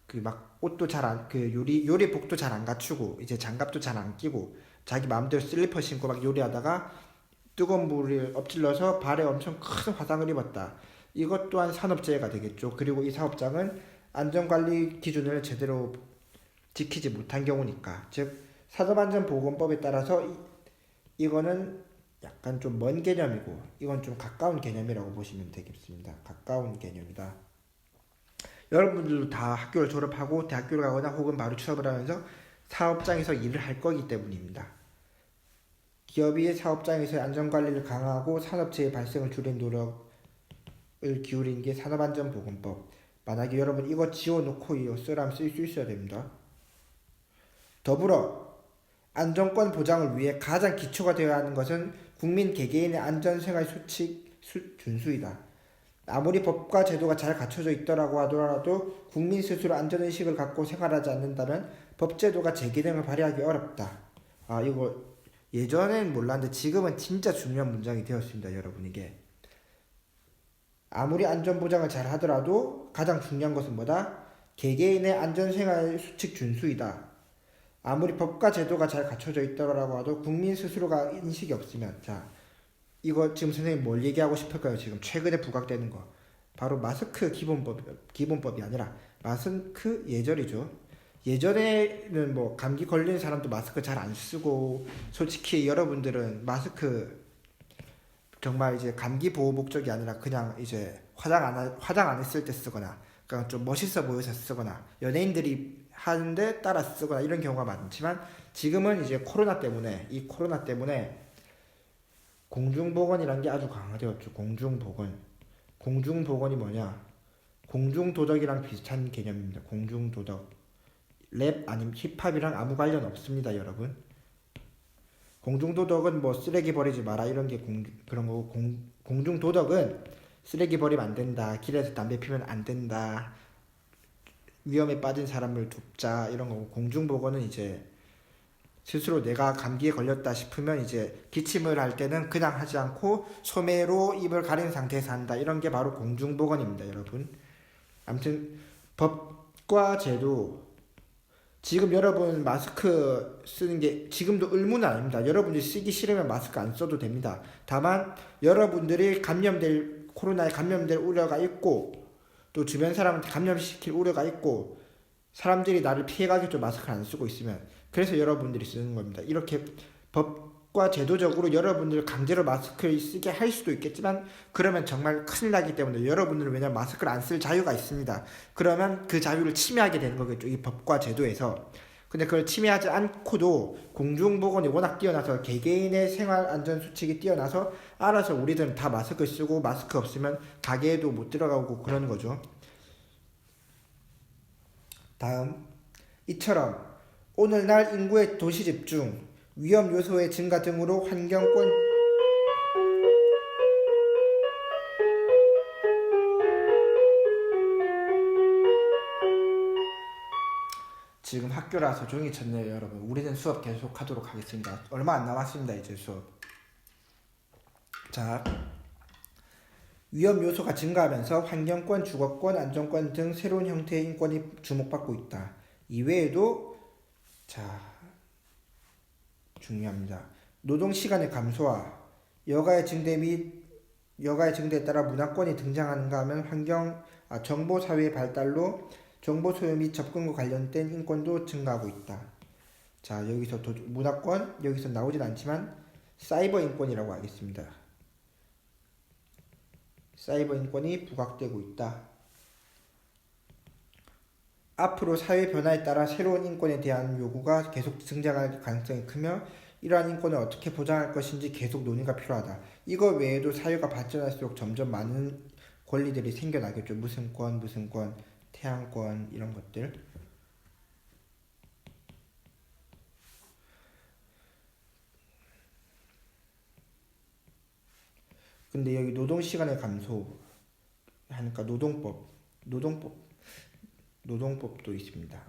그 막 옷도 잘 안 그 요리복도 잘 안 갖추고 이제 장갑도 잘 안 끼고 자기 마음대로 슬리퍼 신고 막 요리하다가 뜨거운 물을 엎질러서 발에 엄청 큰 화상을 입었다. 이것 또한 산업재해가 되겠죠. 그리고 이 사업장은 안전관리 기준을 제대로 지키지 못한 경우니까. 즉 산업안전보건법에 따라서 이거는 약간 좀 먼 개념이고 이건 좀 가까운 개념이라고 보시면 되겠습니다. 가까운 개념이다. 여러분들도 다 학교를 졸업하고 대학교를 가거나 혹은 바로 취업을 하면서 사업장에서 일을 할 거기 때문입니다. 기업이 사업장에서의 안전관리를 강화하고 산업재해 발생을 줄이는 노력을 기울인 게 산업안전보건법. 만약에 여러분 이거 지워놓고 이거 쓰라면 쓸 수 있어야 됩니다. 더불어 안전권 보장을 위해 가장 기초가 되어야 하는 것은 국민 개개인의 안전생활 수칙 준수이다. 아무리 법과 제도가 잘 갖춰져 있더라고 하더라도 국민 스스로 안전의식을 갖고 생활하지 않는다면 법제도가 제 기능을 발휘하기 어렵다. 이거 예전엔 몰랐는데 지금은 진짜 중요한 문장이 되었습니다 여러분. 이게 아무리 안전보장을 잘 하더라도 가장 중요한 것은 뭐다? 개개인의 안전생활 수칙 준수이다. 아무리 법과 제도가 잘 갖춰져 있더라고 하도 국민 스스로가 인식이 없으면. 자, 이거 지금 선생님 뭘 얘기하고 싶을까요? 지금 최근에 부각되는 거 바로 마스크 기본법이 아니라 마스크 예절이죠. 예전에는 뭐 감기 걸리는 사람도 마스크 잘 안 쓰고, 솔직히 여러분들은 마스크 정말 이제 감기 보호 목적이 아니라 그냥 이제 화장 안 했을 때 쓰거나, 그러니까 좀 멋있어 보여서 쓰거나, 연예인들이 하는데 따라 쓰거나 이런 경우가 많지만, 지금은 이제 이 코로나 때문에 공중보건이라는 게 아주 강화되었죠. 공중보건이 뭐냐? 공중도덕이랑 비슷한 개념입니다. 공중도덕. 랩 아니면 힙합이랑 아무 관련 없습니다, 여러분. 공중도덕은 뭐 쓰레기 버리지 마라 이런 게 그런 거고, 공중도덕은 쓰레기 버리면 안 된다, 길에서 담배 피면 안 된다, 위험에 빠진 사람을 돕자 이런 거고, 공중보건은 이제 스스로 내가 감기에 걸렸다 싶으면 이제 기침을 할 때는 그냥 하지 않고 소매로 입을 가린 상태에서 한다, 이런 게 바로 공중보건입니다, 여러분. 아무튼 법과 제도, 지금 여러분 마스크 쓰는 게 지금도 의무는 아닙니다. 여러분들이 쓰기 싫으면 마스크 안 써도 됩니다. 다만 여러분들이 코로나에 감염될 우려가 있고, 또 주변 사람한테 감염시킬 우려가 있고, 사람들이 나를 피해가겠죠, 마스크를 안 쓰고 있으면. 그래서 여러분들이 쓰는 겁니다. 이렇게 법과 제도적으로 여러분들 강제로 마스크를 쓰게 할 수도 있겠지만, 그러면 정말 큰일 나기 때문에 여러분들은, 왜냐면 마스크를 안 쓸 자유가 있습니다. 그러면 그 자유를 침해하게 되는 거겠죠, 이 법과 제도에서. 근데 그걸 침해하지 않고도 공중보건이 워낙 뛰어나서, 개개인의 생활안전수칙이 뛰어나서 알아서 우리들은 다 마스크 쓰고, 마스크 없으면 가게에도 못 들어가고 그러는 거죠. 다음, 이처럼 오늘날 인구의 도시 집중, 위험 요소의 증가 등으로 환경권 지금 학교라서 종이 쳤네요, 여러분. 우리는 수업 계속 하도록 하겠습니다. 얼마 안 남았습니다, 이제 수업. 자, 위험 요소가 증가하면서 환경권, 주거권, 안전권 등 새로운 형태의 인권이 주목받고 있다. 이외에도 자, 중요합니다. 노동 시간의 감소와 여가의 증대에 따라 문화권이 등장하는가 하면 정보 사회의 발달로 정보 소유 및 접근과 관련된 인권도 증가하고 있다. 자, 여기서 문화권, 여기서 나오진 않지만 사이버 인권이라고 하겠습니다. 사이버 인권이 부각되고 있다. 앞으로 사회 변화에 따라 새로운 인권에 대한 요구가 계속 등장할 가능성이 크며, 이러한 인권을 어떻게 보장할 것인지 계속 논의가 필요하다. 이거 외에도 사회가 발전할수록 점점 많은 권리들이 생겨나겠죠. 무슨 권, 태양권 이런 것들. 근데 여기 노동시간의 감소 하니까 노동법도 있습니다.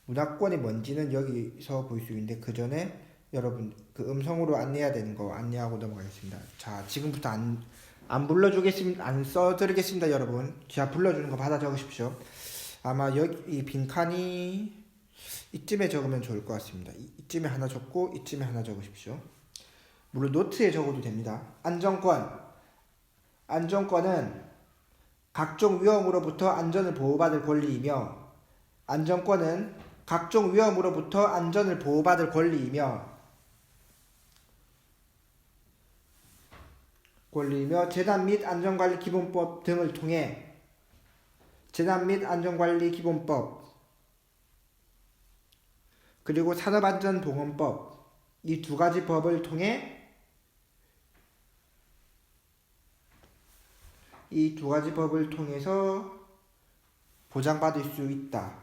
문화권이 뭔지는 여기서 볼 수 있는데, 그 전에 여러분 그 음성으로 안내해야 되는 거 안내하고 넘어가겠습니다. 자, 지금부터 안 불러주겠습니다. 안 써드리겠습니다, 여러분. 제가 불러주는 거 받아 적으십시오. 아마 여기 이 빈칸이 이쯤에 적으면 좋을 것 같습니다. 이쯤에 하나 적고 이쯤에 하나 적으십시오. 물론 노트에 적어도 됩니다. 안전권은 각종 위험으로부터 안전을 보호받을 권리이며, 재난 및 안전관리 기본법 등을 통해 그리고 산업안전보건법, 이 두 가지 법을 통해서 보장받을 수 있다.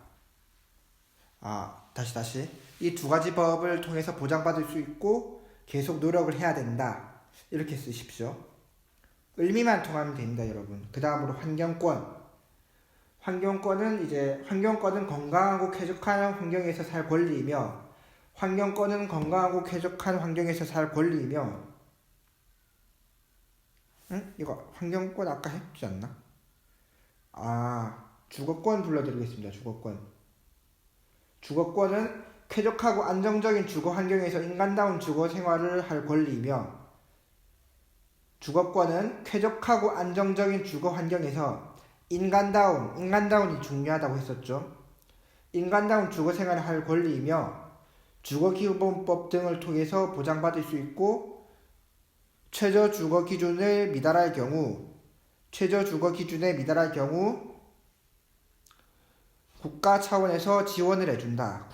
이 두 가지 법을 통해서 보장받을 수 있고 계속 노력을 해야 된다. 이렇게 쓰십시오. 의미만 통하면 됩니다, 여러분. 그 다음으로 환경권은 건강하고 쾌적한 환경에서 살 권리이며, 이거 환경권 아까 했지 않나? 주거권 불러드리겠습니다. 주거권은 쾌적하고 안정적인 주거 환경에서 인간다운 주거 생활을 할 권리이며, 인간다운이 중요하다고 했었죠. 인간다운 주거 생활을 할 권리이며 주거기본법 등을 통해서 보장받을 수 있고 최저주거 기준에 미달할 경우 국가 차원에서 지원을 해준다.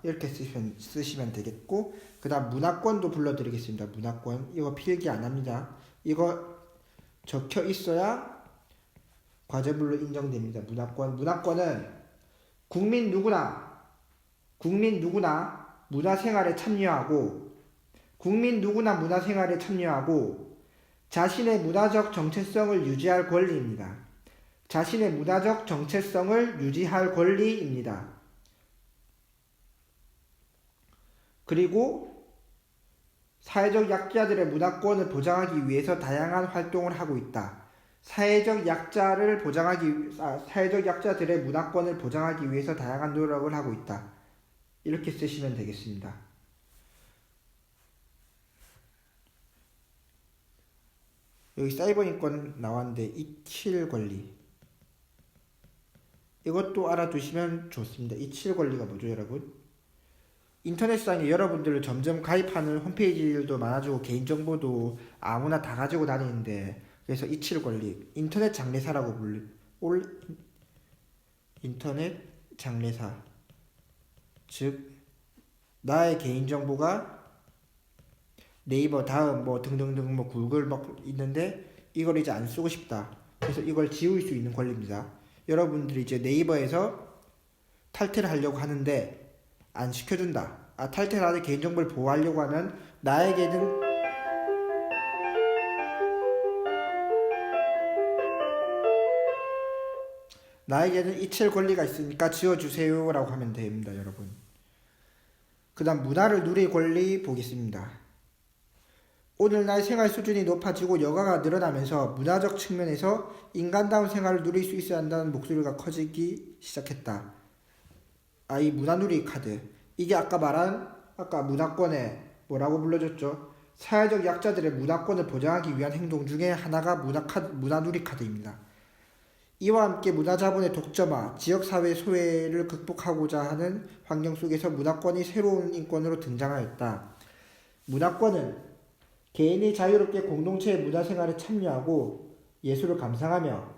이렇게 쓰시면 되겠고, 그 다음 문화권도 불러드리겠습니다. 문화권. 이거 필기 안 합니다. 이거 적혀 있어야 과제물로 인정됩니다. 문화권은 국민 누구나 문화생활에 참여하고 자신의 문화적 정체성을 유지할 권리입니다. 그리고 사회적 약자들의 문화권을 보장하기 위해서 다양한 활동을 하고 있다. 사회적 약자들의 문화권을 보장하기 위해서 다양한 노력을 하고 있다. 이렇게 쓰시면 되겠습니다. 여기 사이버 인권 나왔는데 이칠 권리. 이것도 알아두시면 좋습니다. 이칠 권리가 뭐죠, 여러분? 인터넷상에 여러분들 점점 가입하는 홈페이지들도 많아지고 개인정보도 아무나 다 가지고 다니는데, 그래서 이칠 권리, 인터넷 장례사라고 인터넷 장례사, 즉 나의 개인정보가 네이버, 다음 뭐 등등등 뭐 구글 막 있는데 이걸 이제 안 쓰고 싶다. 그래서 이걸 지울 수 있는 권리입니다. 여러분들이 이제 네이버에서 탈퇴를 하려고 하는데 안 시켜준다. 탈퇴를 하되 개인정보를 보호하려고 하면 나에게는 이칠 권리가 있으니까 지워주세요 라고 하면 됩니다, 여러분. 그 다음 문화를 누릴 권리 보겠습니다. 오늘날 생활 수준이 높아지고 여가가 늘어나면서 문화적 측면에서 인간다운 생활을 누릴 수 있어야 한다는 목소리가 커지기 시작했다. 이 문화누리 카드. 이게 아까 문화권에 뭐라고 불러줬죠? 사회적 약자들의 문화권을 보장하기 위한 행동 중에 하나가 문화누리 카드입니다. 이와 함께 문화자본의 독점화, 지역사회 소외를 극복하고자 하는 환경 속에서 문화권이 새로운 인권으로 등장하였다. 문화권은 개인이 자유롭게 공동체의 문화생활에 참여하고 예술을 감상하며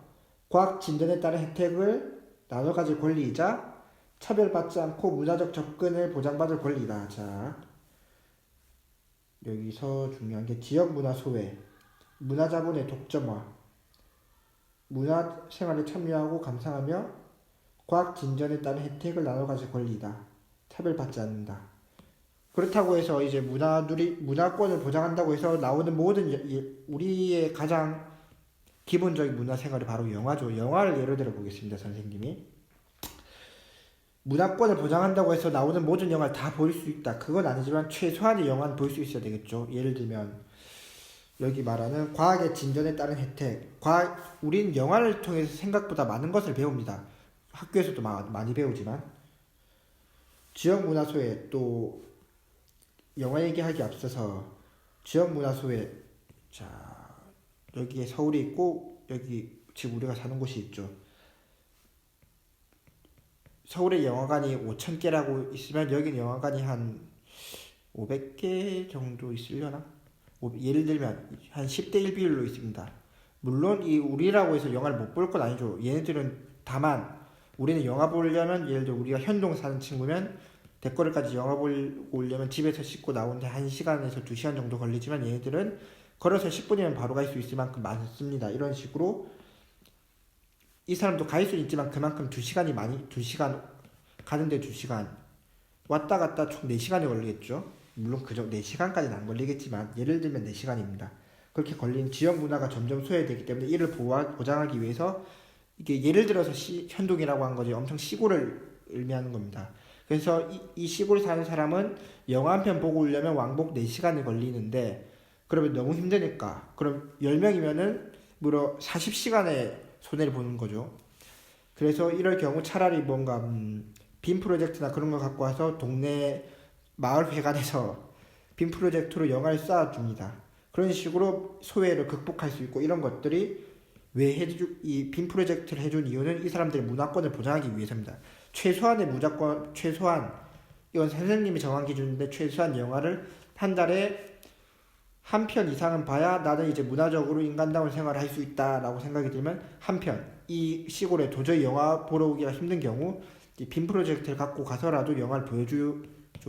과학 진전에 따른 혜택을 나눠 가질 권리이자 차별받지 않고 문화적 접근을 보장받을 권리다. 자, 여기서 중요한 게 지역 문화 소외, 문화자본의 독점화, 문화생활에 참여하고 감상하며 과학 진전에 따른 혜택을 나눠 가질 권리이다. 차별받지 않는다. 그렇다고 해서 이제 문화권을 보장한다고 해서 나오는 모든 우리의 가장 기본적인 문화생활이 바로 영화죠. 영화를 예로 들어 보겠습니다, 선생님이. 문화권을 보장한다고 해서 나오는 모든 영화를 다 볼 수 있다. 그건 아니지만 최소한의 영화는 볼 수 있어야 되겠죠. 예를 들면 여기 말하는 과학의 진전에 따른 혜택. 우리는 영화를 통해서 생각보다 많은 것을 배웁니다. 학교에서도 많이 배우지만. 지역 문화 소외, 또 영화 얘기하기 앞서서 지역 문화 소외. 자, 여기에 서울이 있고 여기 지금 우리가 사는 곳이 있죠. 서울에 영화관이 5,000개라고 있으면 여기는 영화관이 한 500개 정도 있으려나? 예를 들면 한 10대 1 비율로 있습니다. 물론 이 우리라고 해서 영화를 못 볼 건 아니죠. 얘네들은 다만 우리는 영화 보려면 예를 들어 우리가 현동 사는 친구면 대거리까지 영화 보려면 집에서 씻고 나오는데 1시간에서 2시간 정도 걸리지만 얘네들은 걸어서 10분이면 바로 갈 수 있을 만큼 많습니다. 이런 식으로 이 사람도 갈 수 있지만 그만큼 2시간 가는데 2시간 왔다 갔다 총 4시간이 걸리겠죠. 물론 그저 4시간까지는 안 걸리겠지만 예를 들면 4시간입니다. 그렇게 걸린 지역 문화가 점점 소외되기 때문에 이를 보장하기 위해서 이게 예를 들어서 현동이라고 한 거지 엄청 시골을 의미하는 겁니다. 그래서 이 시골 사는 사람은 영화 한 편 보고 오려면 왕복 4시간이 걸리는데 그러면 너무 힘드니까 그럼 10명이면은 무려 40시간의 손해를 보는 거죠. 그래서 이럴 경우 차라리 뭔가 빔 프로젝트나 그런 거 갖고 와서 동네 마을 회관에서 빔 프로젝트로 영화를 쏴줍니다. 그런 식으로 소외를 극복할 수 있고 이런 것들이 이 빔 프로젝트를 해준 이유는 이 사람들의 문화권을 보장하기 위해서입니다. 최소한의 무조건, 최소한, 이건 선생님이 정한 기준인데, 최소한 영화를 한 달에 한 편 이상은 봐야 나는 이제 문화적으로 인간다운 생활을 할 수 있다라고 생각이 들면 한 편, 이 시골에 도저히 영화 보러 오기가 힘든 경우 이 빔 프로젝트를 갖고 가서라도 영화를 보여주죠.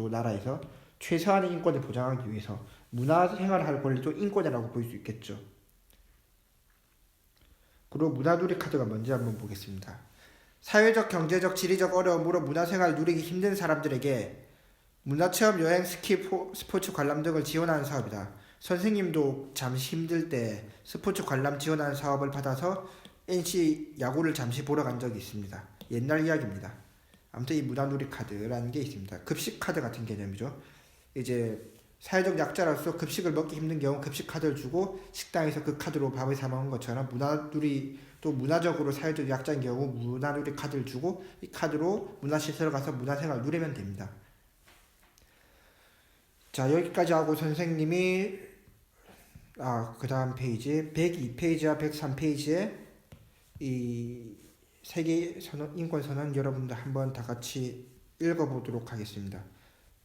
나라에서 최소한의 인권을 보장하기 위해서 문화생활을 할 권리도 인권이라고 볼 수 있겠죠. 그리고 문화누리 카드가 뭔지 한번 보겠습니다. 사회적, 경제적, 지리적 어려움으로 문화생활을 누리기 힘든 사람들에게 문화체험, 여행, 스키, 스포츠 관람 등을 지원하는 사업이다. 선생님도 잠시 힘들 때 스포츠 관람 지원하는 사업을 받아서 NC 야구를 잠시 보러 간 적이 있습니다. 옛날 이야기입니다. 아무튼 이 문화누리 카드라는 게 있습니다. 급식 카드 같은 개념이죠. 이제 사회적 약자로서 급식을 먹기 힘든 경우 급식 카드를 주고 식당에서 그 카드로 밥을 사 먹은 것처럼 문화누리 또 문화적으로 사회적 약자인 경우 문화누리 카드를 주고 이 카드로 문화시설에 가서 문화생활 누리면 됩니다. 자, 여기까지 하고 선생님이 그 다음 페이지 102페이지와 103페이지에 이 세계 선언, 인권선언 여러분들 한번 다 같이 읽어보도록 하겠습니다.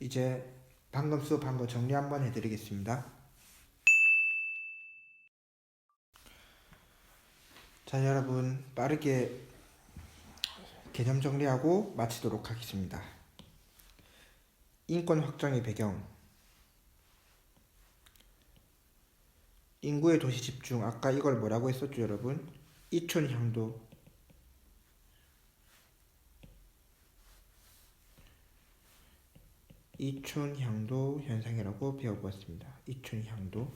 이제 방금 수업한 거 정리 한번 해드리겠습니다. 자, 여러분 빠르게 개념 정리하고 마치도록 하겠습니다. 인권 확장의 배경, 인구의 도시 집중, 아까 이걸 뭐라고 했었죠 여러분? 이촌향도, 이촌향도 현상이라고 배워보았습니다. 이촌향도,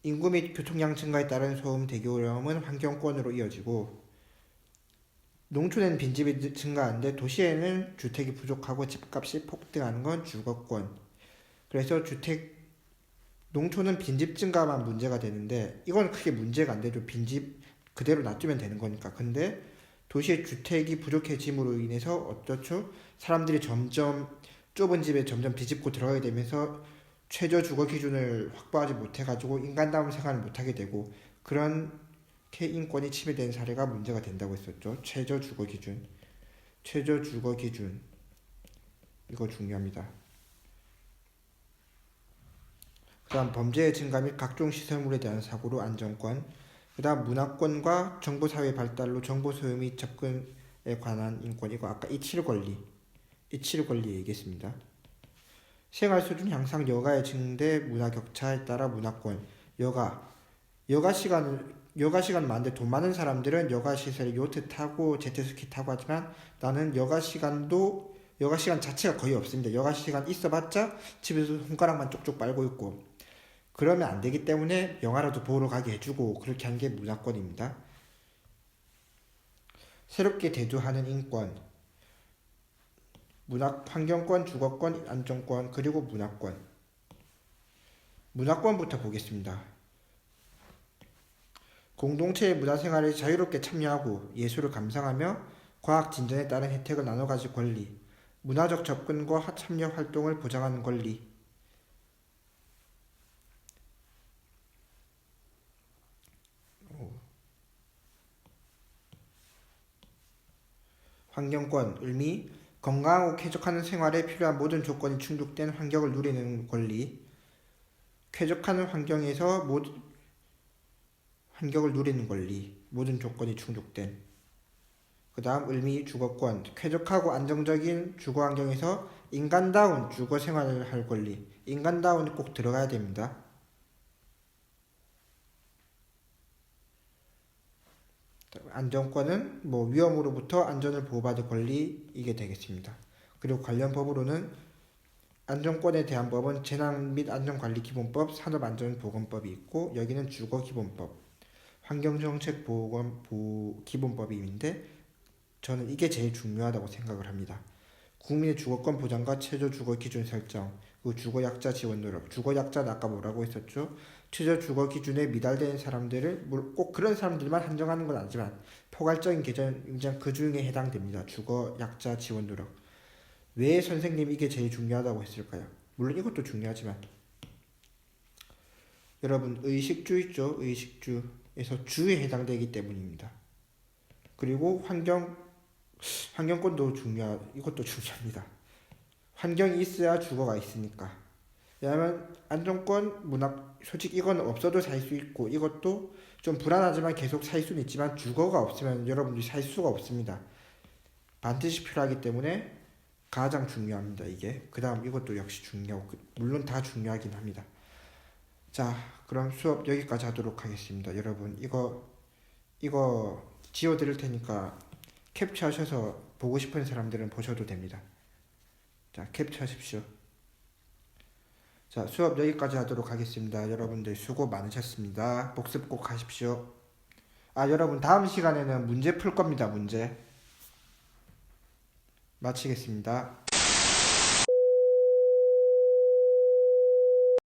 인구 및 교통량 증가에 따른 소음, 대기오염은 환경권으로 이어지고 농촌에는 빈집이 증가하는데 도시에는 주택이 부족하고 집값이 폭등하는 건 주거권. 그래서 농촌은 빈집 증가만 문제가 되는데 이건 크게 문제가 안 되죠. 빈집 그대로 놔두면 되는 거니까. 근데 도시의 주택이 부족해짐으로 인해서 어떻죠? 사람들이 점점 좁은 집에 점점 비집고 들어가게 되면서 최저 주거 기준을 확보하지 못해가지고 인간다운 생활을 못하게 되고 그렇게 인권이 침해된 사례가 문제가 된다고 했었죠. 최저 주거 기준 이거 중요합니다. 그 다음 범죄의 증가 및 각종 시설물에 대한 사고로 안전권, 그 다음 문화권과 정보사회 발달로 정보 소유 및 접근에 관한 인권, 이거 아까 이치권리 얘기했습니다. 생활 수준 향상, 여가의 증대, 문화 격차에 따라 문화권, 여가 시간 많은데 돈 많은 사람들은 여가 시설에 요트 타고 제트스키 타고 하지만 나는 여가 시간 자체가 거의 없습니다. 여가 시간 있어봤자 집에서 손가락만 쪽쪽 빨고 있고 그러면 안 되기 때문에 영화라도 보러 가게 해주고 그렇게 한 게 문화권입니다. 새롭게 대두하는 인권, 환경권, 주거권, 안전권, 그리고 문화권. 문화권부터 보겠습니다. 공동체의 문화생활에 자유롭게 참여하고 예술을 감상하며 과학 진전에 따른 혜택을 나눠 가질 권리, 문화적 접근과 참여 활동을 보장하는 권리. 환경권, 의미, 건강하고 쾌적한 생활에 필요한 모든 조건이 충족된 환경을 누리는 권리, 쾌적한 환경에서 환경을 누리는 권리, 모든 조건이 충족된. 그 다음 의미, 주거권, 쾌적하고 안정적인 주거 환경에서 인간다운 주거 생활을 할 권리, 인간다운이 꼭 들어가야 됩니다. 안전권은 위험으로부터 안전을 보호받을 권리, 이게 되겠습니다. 그리고 관련 법으로는 안전권에 대한 법은 재난 및 안전관리기본법, 산업안전보건법이 있고 여기는 주거기본법, 환경정책보건기본법이 있는데 저는 이게 제일 중요하다고 생각을 합니다. 국민의 주거권 보장과 최저 주거 기준 설정, 그리고 주거약자 지원 노력. 주거약자는 아까 뭐라고 했었죠? 최저 주거 기준에 미달되는 사람들을 꼭 그런 사람들만 한정하는 건 아니지만 포괄적인 개정 그 중에 해당됩니다. 주거약자 지원 노력. 왜 선생님이 이게 제일 중요하다고 했을까요? 물론 이것도 중요하지만 여러분 의식주 있죠? 의식주. 주에 해당되기 때문입니다. 그리고 환경권도 이것도 중요합니다. 환경이 있어야 주거가 있으니까. 왜냐하면 안정권, 문학, 솔직히 이건 없어도 살 수 있고 이것도 좀 불안하지만 계속 살 수는 있지만 주거가 없으면 여러분들이 살 수가 없습니다. 반드시 필요하기 때문에 가장 중요합니다. 이게 그 다음 이것도 역시 중요하고 물론 다 중요하긴 합니다. 자, 그럼 수업 여기까지 하도록 하겠습니다. 여러분 이거 지워드릴 테니까 캡처하셔서 보고 싶은 사람들은 보셔도 됩니다. 자, 캡처하십시오. 자, 수업 여기까지 하도록 하겠습니다. 여러분들 수고 많으셨습니다. 복습 꼭 하십시오. 여러분 다음 시간에는 문제 풀 겁니다. 문제 마치겠습니다.